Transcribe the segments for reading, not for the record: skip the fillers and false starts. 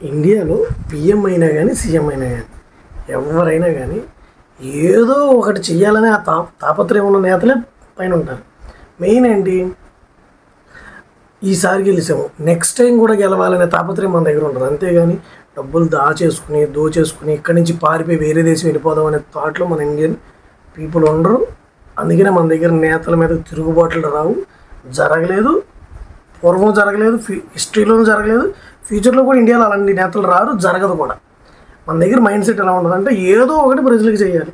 ఇండియాలో పిఎం అయినా కానీ సీఎం అయినా కానీ ఎవరైనా కానీ ఏదో ఒకటి చెయ్యాలనే ఆ తాపత్రయం ఉన్న నేతలే పైన ఉంటారు. మెయిన్ ఏంటి, ఈసారి గెలిచాము నెక్స్ట్ టైం కూడా గెలవాలనే తాపత్రయం మన దగ్గర ఉంటుంది. అంతేగాని డబ్బులు దోచేసుకుని ఇక్కడి నుంచి పారిపోయి వేరే దేశం వెళ్ళిపోదాం అనే థాట్లో మన ఇండియన్ పీపుల్ ఉండరు. అందుకనే మన దగ్గర నేతల మీద తిరుగుబాట్లు రావు, జరగలేదు, పూర్వం జరగలేదు, హిస్టరీలోనూ జరగలేదు, ఫ్యూచర్లో కూడా ఇండియాలో అలాంటి నేతలు రారు, జరగదు కూడా. మన దగ్గర మైండ్ సెట్ ఎలా ఉంటుందంటే ఏదో ఒకటి ప్రజలకు చేయాలి.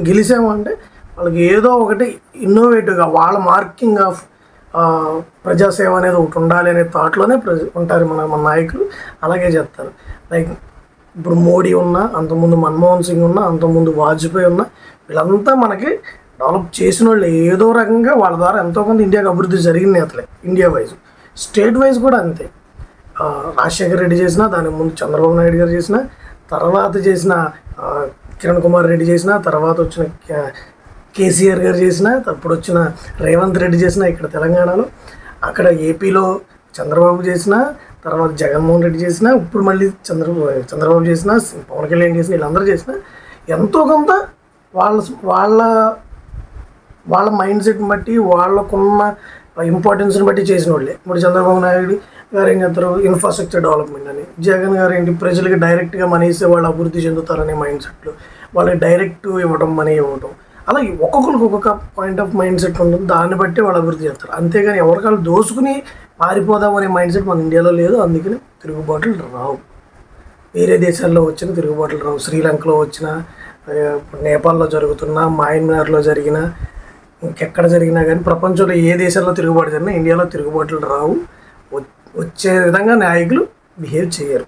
గెలిచాము అంటే వాళ్ళకి ఏదో ఒకటి ఇన్నోవేటివ్గా వాళ్ళ మార్కింగ్ ఆఫ్ ప్రజాసేవ అనేది ఒకటి ఉండాలి అనే థాట్లోనే ఉంటారు మన నాయకులు. అలాగే చేస్తారు. లైక్ ఇప్పుడు మోడీ ఉన్నా, అంతకుముందు మన్మోహన్ సింగ్ ఉన్నా, అంతకుముందు వాజ్పేయి ఉన్నా, వీళ్ళంతా మనకి డెవలప్ చేసిన వాళ్ళు ఏదో రకంగా వాళ్ళ ద్వారా ఎంతోమంది ఇండియాకి అభివృద్ధి జరిగిన నేతలే. ఇండియా వైజ్, స్టేట్ వైజ్ కూడా అంతే. రాజశేఖర్ రెడ్డి చేసిన, దాని ముందు చంద్రబాబు నాయుడు గారు చేసిన, తర్వాత చేసిన కిరణ్ కుమార్ రెడ్డి చేసిన, తర్వాత వచ్చిన కేసీఆర్ గారు చేసిన, అప్పుడు వచ్చిన రేవంత్ రెడ్డి చేసిన ఇక్కడ తెలంగాణలో, అక్కడ ఏపీలో చంద్రబాబు చేసిన, తర్వాత జగన్మోహన్ రెడ్డి చేసిన, ఇప్పుడు మళ్ళీ చంద్రబాబు చేసిన, పవన్ కళ్యాణ్ చేసిన, వీళ్ళందరూ చేసిన ఎంతో కొంత వాళ్ళ వాళ్ళ మైండ్ సెట్ని బట్టి, వాళ్ళకున్న ఇంపార్టెన్స్ని బట్టి చేసిన వాళ్ళే. ఇప్పుడు చంద్రబాబు నాయుడు గారు ఏం చేస్తారు, ఇన్ఫ్రాస్ట్రక్చర్ డెవలప్మెంట్ అని. జగన్ గారు ఏంటి, ప్రజలకి డైరెక్ట్గా మనీ ఇస్తే వాళ్ళు అభివృద్ధి చెందుతారనే మైండ్ సెట్లు, వాళ్ళకి డైరెక్ట్ ఇవ్వడం, మనీ ఇవ్వడం. అలా ఒక్కొక్కరికి ఒక్కొక్క పాయింట్ ఆఫ్ మైండ్ సెట్ ఉంటుంది, దాన్ని బట్టి వాళ్ళు అభివృద్ధి చేస్తారు. అంతేగాని ఎవరికాళ్ళు దోసుకుని పారిపోదాం అనే మైండ్ సెట్ మన ఇండియాలో లేదు. అందుకని తిరుగుబాట్లు రావు. వేరే దేశాల్లో వచ్చిన తిరుగుబాట్లు రావు. శ్రీలంకలో వచ్చిన, నేపాల్లో జరుగుతున్న, మయన్మార్లో జరిగిన, ఇంకెక్కడ జరిగినా కానీ, ప్రపంచంలో ఏ దేశాల్లో తిరుగుబాటు జరిగినా ఇండియాలో తిరుగుబాట్లు రావు. వచ్చే విధంగా నాయకులు బిహేవ్ చేయరు.